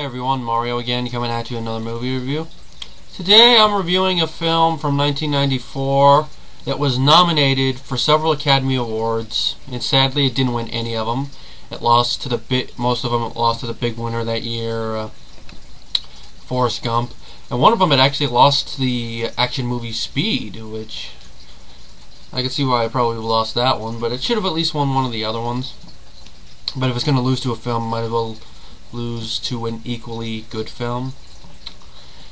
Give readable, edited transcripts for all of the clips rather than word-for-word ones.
everyone, Mario again, coming at you another movie review. Today I'm reviewing a film from 1994 that was nominated for several Academy Awards, and sadly it didn't win any of them. It lost to most of them lost to the big winner that year, Forrest Gump, and one of them had actually lost to the action movie Speed, which I can see why I probably lost that one, but it should have at least won one of the other ones. But if it's going to lose to a film, might as well lose to an equally good film.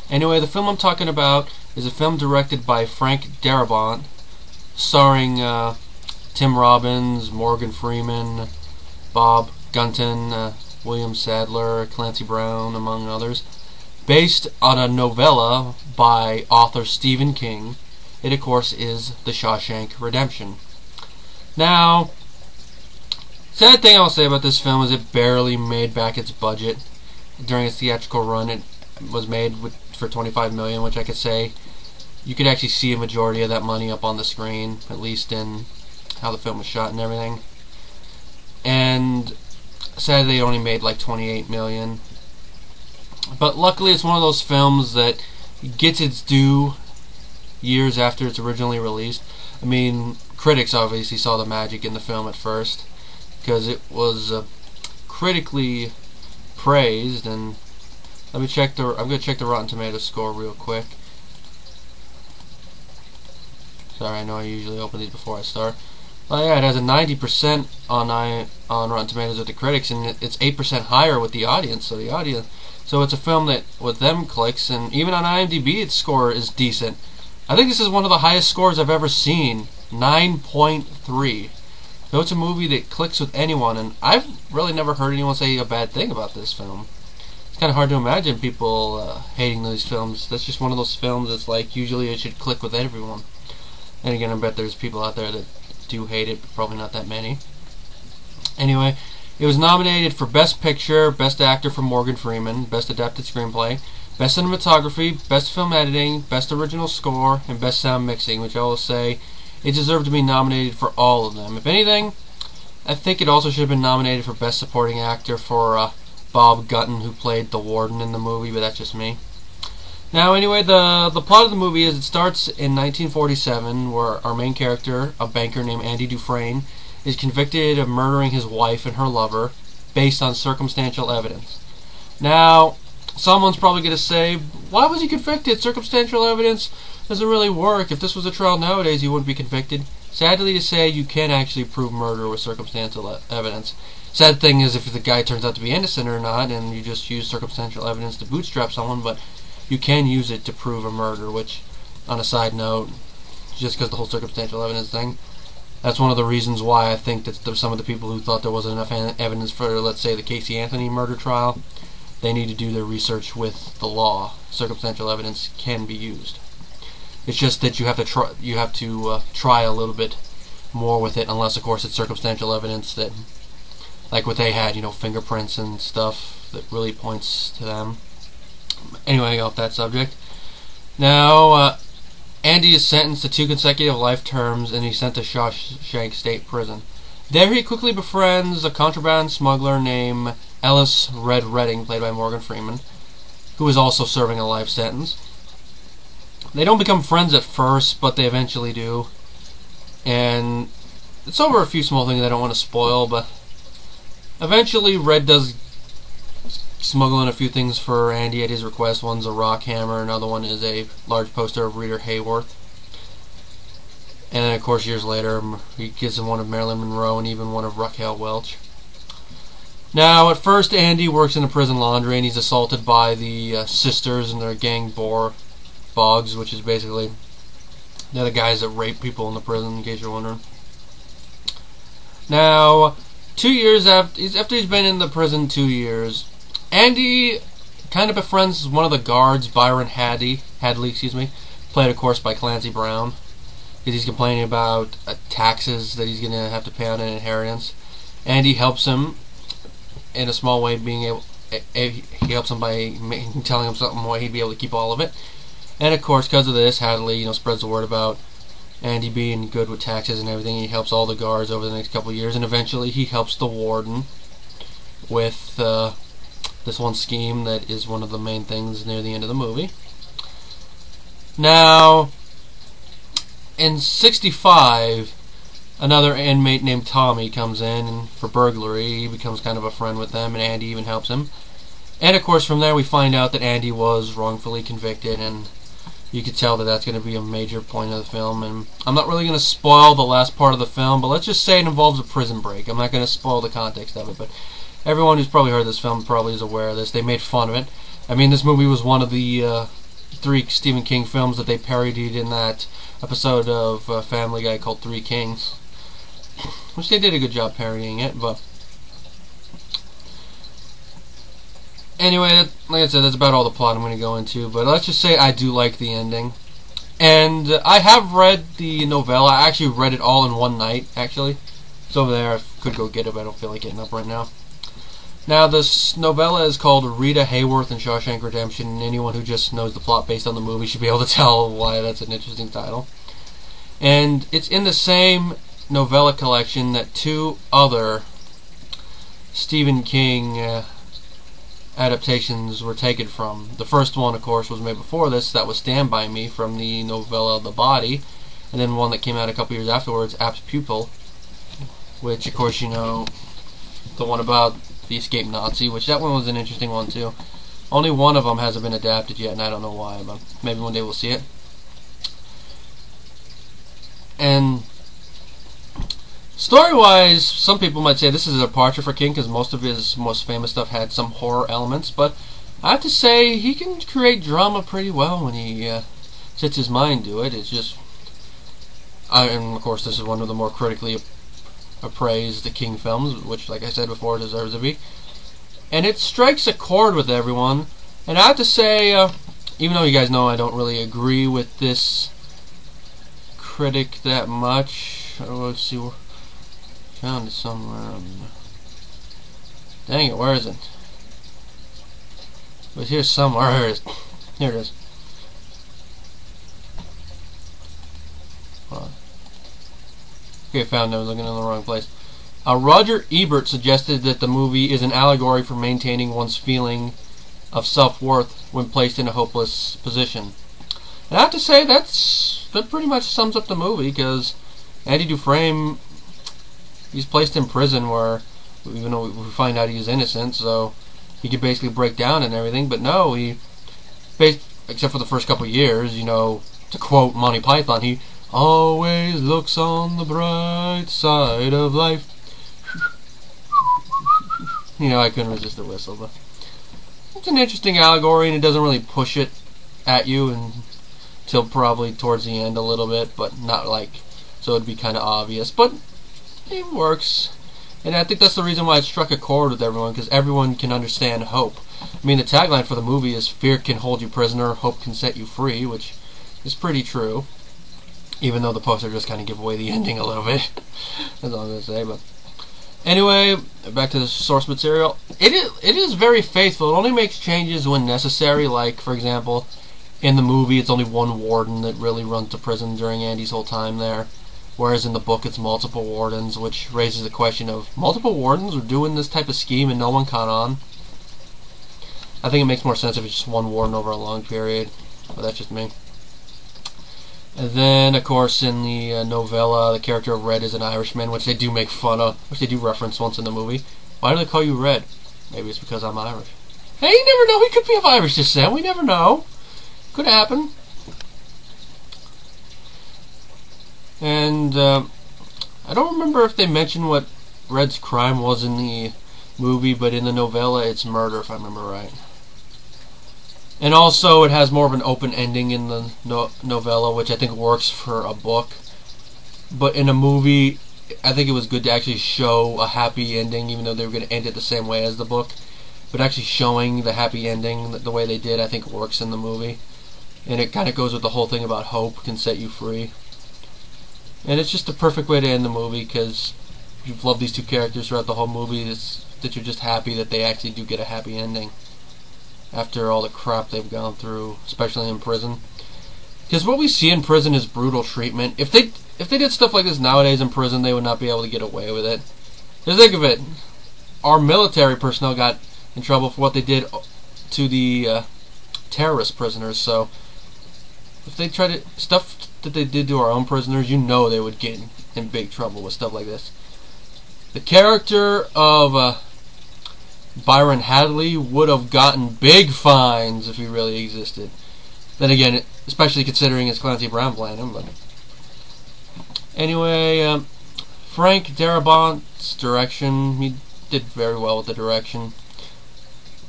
Anyway, the film I'm talking about is a film directed by Frank Darabont, starring Tim Robbins, Morgan Freeman, Bob Gunton, William Sadler, Clancy Brown, among others. Based on a novella by author Stephen King. It, of course, is The Shawshank Redemption. Now, sad thing I'll say about this film is it barely made back its budget. During its theatrical run, it was made for $25 million, which I could say you could actually see a majority of that money up on the screen, at least in how the film was shot and everything. And sadly, it only made like $28 million. But luckily, it's one of those films that gets its due years after it's originally released. I mean, critics obviously saw the magic in the film at first, because it was critically praised. And let me check I'm going to check the Rotten Tomatoes score real quick. Sorry, I know I usually open these before I start. Oh yeah, it has a 90% on Rotten Tomatoes with the critics, and it's 8% higher with the audience. So it's a film that with them clicks, and even on IMDb its score is decent. I think this is one of the highest scores I've ever seen, 9.3. So it's a movie that clicks with anyone, and I've really never heard anyone say a bad thing about this film. It's kind of hard to imagine people hating these films. That's just one of those films that's like, usually it should click with everyone. And again, I bet there's people out there that do hate it, but probably not that many. Anyway, it was nominated for Best Picture, Best Actor for Morgan Freeman, Best Adapted Screenplay, Best Cinematography, Best Film Editing, Best Original Score, and Best Sound Mixing, which I will say it deserved to be nominated for all of them. If anything, I think it also should have been nominated for Best Supporting Actor for Bob Gunton, who played the warden in the movie, but that's just me. Now, anyway, the plot of the movie is it starts in 1947, where our main character, a banker named Andy Dufresne, is convicted of murdering his wife and her lover based on circumstantial evidence. Now, someone's probably going to say, why was he convicted? Circumstantial evidence doesn't really work. If this was a trial nowadays, he wouldn't be convicted. Sadly to say, you can actually prove murder with circumstantial evidence. Sad thing is if the guy turns out to be innocent or not, and you just use circumstantial evidence to bootstrap someone, but you can use it to prove a murder, which, on a side note, just because the whole circumstantial evidence thing, that's one of the reasons why I think that some of the people who thought there wasn't enough evidence for, let's say, the Casey Anthony murder trial, they need to do their research with the law. Circumstantial evidence can be used. It's just that you have to try a little bit more with it, unless, of course, it's circumstantial evidence that, like what they had, fingerprints and stuff that really points to them. Anyway, off that subject. Now, Andy is sentenced to 2 consecutive life terms, and he's sent to Shawshank State Prison. There he quickly befriends a contraband smuggler named Ellis Boyd, played by Morgan Freeman, who is also serving a life sentence. They don't become friends at first, but they eventually do. And it's over a few small things I don't want to spoil, but eventually Red does smuggle in a few things for Andy at his request. One's a rock hammer, another one is a large poster of Rita Hayworth. And then, of course, years later, he gives him one of Marilyn Monroe and even one of Raquel Welch. Now, at first, Andy works in a prison laundry, and he's assaulted by the sisters and their gang Boggs, which is basically they're the guys that rape people in the prison, in case you're wondering. Now, 2 years after he's been in the prison 2 years, Andy kind of befriends one of the guards, Byron Hadley, played, of course, by Clancy Brown, because he's complaining about taxes that he's going to have to pay on an inheritance. Andy helps him in a small way, he helps him by telling him something why he'd be able to keep all of it. And of course, because of this, Hadley, spreads the word about Andy being good with taxes and everything. He helps all the guards over the next couple of years, and eventually he helps the warden with this one scheme that is one of the main things near the end of the movie. Now, in 65, another inmate named Tommy comes in for burglary. He becomes kind of a friend with them, and Andy even helps him. And of course, from there we find out that Andy was wrongfully convicted, and you could tell that that's going to be a major point of the film. And I'm not really going to spoil the last part of the film, but let's just say it involves a prison break. I'm not going to spoil the context of it, but everyone who's probably heard this film probably is aware of this. They made fun of it. I mean, this movie was one of the 3 Stephen King films that they parodied in that episode of Family Guy called 3 Kings, which they did a good job parodying it. But anyway, like I said, that's about all the plot I'm going to go into. But let's just say I do like the ending. And I have read the novella. I actually read it all in one night, actually. It's over there. I could go get it, but I don't feel like getting up right now. Now, this novella is called Rita, Hayworth, and Shawshank Redemption, and anyone who just knows the plot based on the movie should be able to tell why that's an interesting title. And it's in the same novella collection that 2 other Stephen King adaptations were taken from. The first one, of course, was made before this. That was Stand By Me from the novella The Body, and then one that came out a couple years afterwards, Apt Pupil, which, of course, you know, the one about the escaped Nazi, which that one was an interesting one too. Only one of them hasn't been adapted yet, and I don't know why, but maybe one day we'll see it. And story-wise, some people might say this is a departure for King because most of his most famous stuff had some horror elements, but I have to say he can create drama pretty well when he sets his mind to it. It's just, and of course this is one of the more critically appraised the King films, which, like I said before, deserves to be. And it strikes a chord with everyone. And I have to say, even though you guys know I don't really agree with this critic that much, let's see, found it somewhere. Dang it, where is it? It was here somewhere. Here it is. Here it is. Hold on. Okay, found it. I was looking in the wrong place. Roger Ebert suggested that the movie is an allegory for maintaining one's feeling of self-worth when placed in a hopeless position. And I have to say that pretty much sums up the movie, because Andy Dufresne, he's placed in prison where, even though we find out he's innocent, so he could basically break down and everything, but no, except for the first couple of years, you know, to quote Monty Python, he always looks on the bright side of life. You know, I couldn't resist the whistle, but it's an interesting allegory, and it doesn't really push it at you until probably towards the end a little bit, but not like, so it'd be kind of obvious, but it works. And I think that's the reason why it struck a chord with everyone, because everyone can understand hope. I mean, the tagline for the movie is "Fear can hold you prisoner, hope can set you free," which is pretty true. Even though the poster just kind of give away the ending a little bit. That's all I'm going to say. But anyway, back to the source material. It is very faithful. It only makes changes when necessary. Like, for example, in the movie, it's only one warden that really runs the prison during Andy's whole time there. Whereas in the book, it's multiple wardens, which raises the question of, multiple wardens are doing this type of scheme and no one caught on? I think it makes more sense if it's just one warden over a long period. But that's just me. And then, of course, in the novella, the character of Red is an Irishman, which they do make fun of, which they do reference once in the movie. Why do they call you Red? Maybe it's because I'm Irish. Hey, you never know. He could be of Irish descent. We never know. Could happen. And I don't remember if they mentioned what Red's crime was in the movie, but in the novella, it's murder, if I remember right. And also, it has more of an open ending in the novella, which I think works for a book. But in a movie, I think it was good to actually show a happy ending, even though they were going to end it the same way as the book. But actually showing the happy ending the way they did, I think works in the movie. And it kind of goes with the whole thing about hope can set you free. And it's just the perfect way to end the movie, because you've loved these two characters throughout the whole movie, that you're just happy that they actually do get a happy ending after all the crap they've gone through, especially in prison. Because what we see in prison is brutal treatment. If they did stuff like this nowadays in prison, they would not be able to get away with it. Just think of it. Our military personnel got in trouble for what they did to the terrorist prisoners. So if they try to stuff that they did to our own prisoners, you know they would get in big trouble with stuff like this. The character of Byron Hadley would have gotten big fines if he really existed. Then again, especially considering it's Clancy Brown playing him. But anyway, Frank Darabont's direction, he did very well with the direction.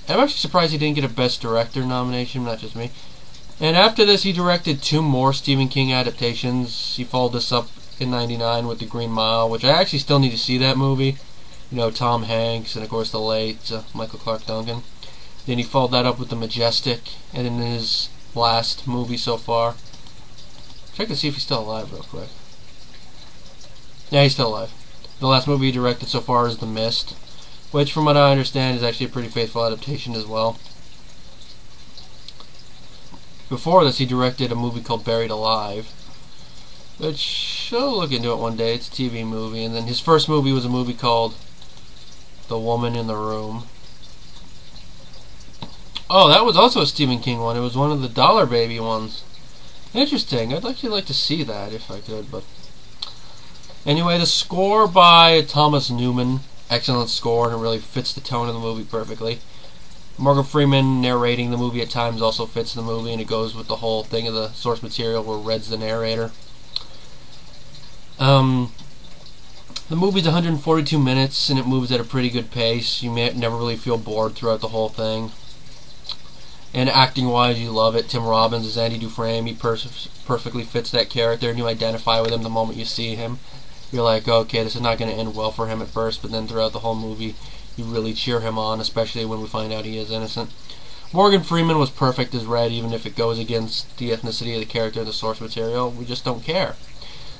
I'm actually surprised he didn't get a Best Director nomination, not just me. And after this, he directed 2 more Stephen King adaptations. He followed this up in '99 with The Green Mile, which I actually still need to see that movie. You know, Tom Hanks and of course the late Michael Clark Duncan. Then he followed that up with The Majestic, and in his last movie so far. Check to see if he's still alive real quick. Yeah, he's still alive. The last movie he directed so far is The Mist, which from what I understand is actually a pretty faithful adaptation as well. Before this, he directed a movie called Buried Alive, which I'll look into it one day. It's a TV movie. And then his first movie was a movie called The Woman in the Room. Oh, that was also a Stephen King one. It was one of the Dollar Baby ones. Interesting. I'd actually like to see that if I could. But anyway, the score by Thomas Newman. Excellent score, and it really fits the tone of the movie perfectly. Morgan Freeman narrating the movie at times also fits the movie, and it goes with the whole thing of the source material where Red's the narrator. The movie's 142 minutes, and it moves at a pretty good pace. You may never really feel bored throughout the whole thing. And acting-wise, you love it. Tim Robbins is Andy Dufresne. He perfectly fits that character, and you identify with him the moment you see him. You're like, okay, this is not going to end well for him at first, but then throughout the whole movie, you really cheer him on, especially when we find out he is innocent. Morgan Freeman was perfect as Red, even if it goes against the ethnicity of the character in the source material. We just don't care.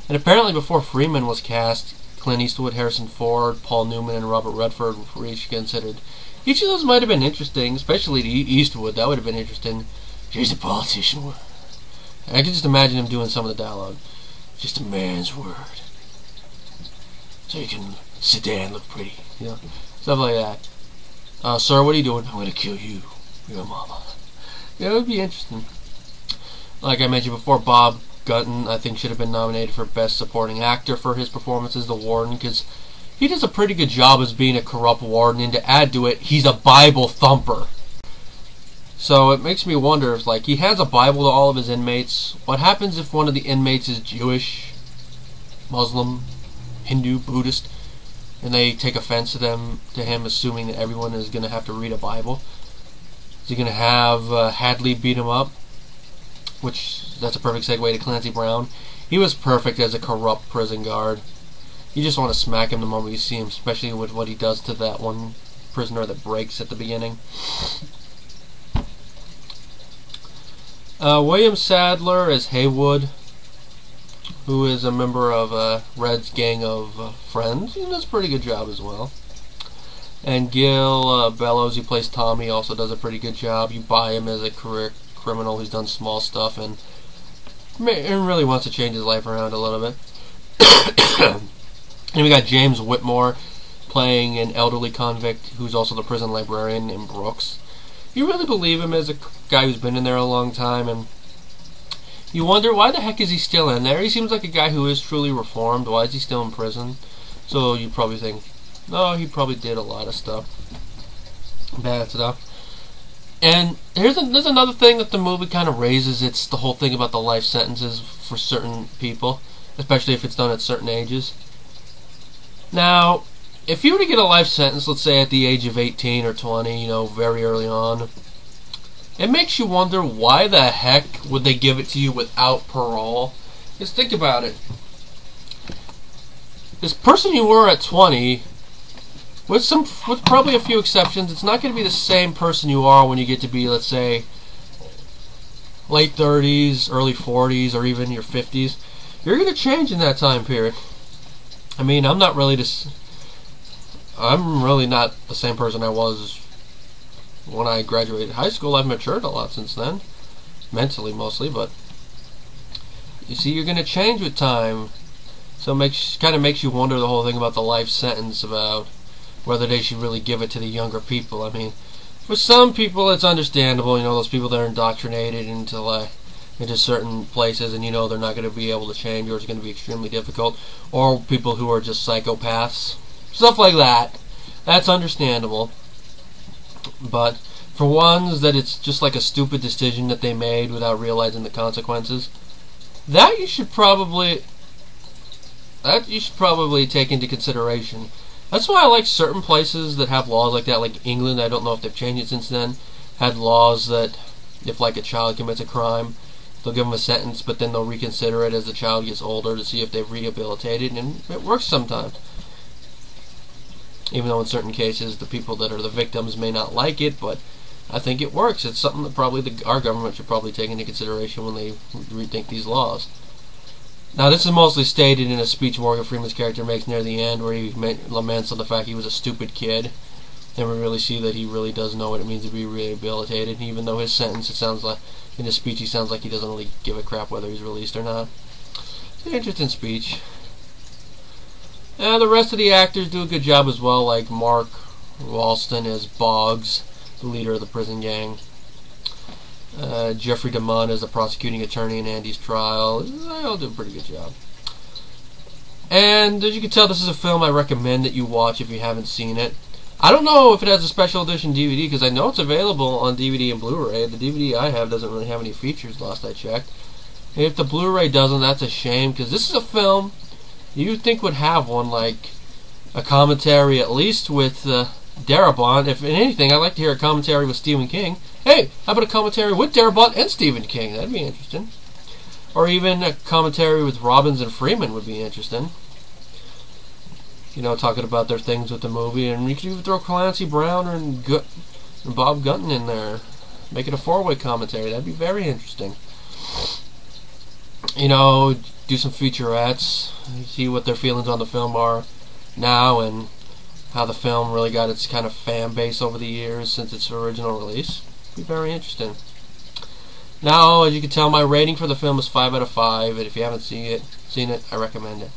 And apparently before Freeman was cast, Clint Eastwood, Harrison Ford, Paul Newman, and Robert Redford were each considered. Each of those might have been interesting, especially to Eastwood. That would have been interesting. Here's a politician word. I can just imagine him doing some of the dialogue. Just a man's word. So you can sit there and look pretty. You know, stuff like that. Sir, what are you doing? I'm going to kill you. Your mama. Yeah, it would be interesting. Like I mentioned before, Bob Gunton, I think, should have been nominated for Best Supporting Actor for his performance as the warden, because he does a pretty good job as being a corrupt warden, and to add to it, he's a Bible thumper. So it makes me wonder if, like, he has a Bible to all of his inmates. What happens if one of the inmates is Jewish, Muslim, Hindu, Buddhist, and they take offense to him assuming that everyone is going to have to read a Bible? Is he going to have Hadley beat him up? Which, that's a perfect segue to Clancy Brown. He was perfect as a corrupt prison guard. You just want to smack him the moment you see him, especially with what he does to that one prisoner that breaks at the beginning. William Sadler as Hayworth, who is a member of Red's gang of friends. He does a pretty good job as well. And Gil Bellows, who plays Tommy, also does a pretty good job. You buy him as a career criminal who's done small stuff and really wants to change his life around a little bit. And we got James Whitmore playing an elderly convict who's also the prison librarian in Brooks. You really believe him as a guy who's been in there a long time, and you wonder, why the heck is he still in there? He seems like a guy who is truly reformed. Why is he still in prison? So you probably think, no, he probably did a lot of stuff. Bad stuff. And there's another thing that the movie kind of raises. It's the whole thing about the life sentences for certain people, especially if it's done at certain ages. Now, if you were to get a life sentence, let's say at the age of 18 or 20, you know, very early on, it makes you wonder, why the heck would they give it to you without parole? Just think about it. This person you were at 20, with probably a few exceptions, it's not going to be the same person you are when you get to be, let's say, late 30s, early 40s, or even your 50s. You're going to change in that time period. I mean, I'm really not the same person I was when I graduated high school. I've matured a lot since then, mentally mostly, but you see, you're going to change with time. So it kind of makes you wonder the whole thing about the life sentence, about whether they should really give it to the younger people. I mean, For some people, it's understandable. You know, those people that are indoctrinated into certain places, and you know they're not going to be able to change, or it's going to be extremely difficult. Or people who are just psychopaths, stuff like that. That's understandable. But for ones that it's just like a stupid decision that they made without realizing the consequences, that you should probably take into consideration. That's why I like certain places that have laws like that, like England. I don't know if they've changed it since then. Had laws that if like a child commits a crime, they'll give them a sentence, but then they'll reconsider it as the child gets older to see if they've rehabilitated, and it works sometimes. Even though in certain cases the people that are the victims may not like it, but I think it works. It's something that probably our government should probably take into consideration when they rethink these laws. Now, this is mostly stated in a speech Morgan Freeman's character makes near the end, where he laments on the fact he was a stupid kid, and we really see that he really does know what it means to be rehabilitated. Even though his sentence, it sounds like in his speech, he sounds like he doesn't really give a crap whether he's released or not. It's an interesting speech. And the rest of the actors do a good job as well, like Mark Ralston as Boggs, the leader of the prison gang. Jeffrey DeMunn as the prosecuting attorney in Andy's trial. They all do a pretty good job. And as you can tell, this is a film I recommend that you watch if you haven't seen it. I don't know if it has a special edition DVD, because I know it's available on DVD and Blu-ray. The DVD I have doesn't really have any features, last I checked. If the Blu-ray doesn't, that's a shame, because this is a film you'd think would have one, like a commentary at least with Darabont. If anything, I'd like to hear a commentary with Stephen King. Hey, how about a commentary with Darabont and Stephen King? That'd be interesting. Or even a commentary with Robbins and Freeman would be interesting. You know, talking about their things with the movie. And you could even throw Clancy Brown and Bob Gunton in there. Make it a four-way commentary. That'd be very interesting. You know, do some featurettes. See what their feelings on the film are now, and how the film really got its kind of fan base over the years since its original release. Be very interesting. Now, as you can tell, my rating for the film is 5 out of 5, and if you haven't seen it, I recommend it.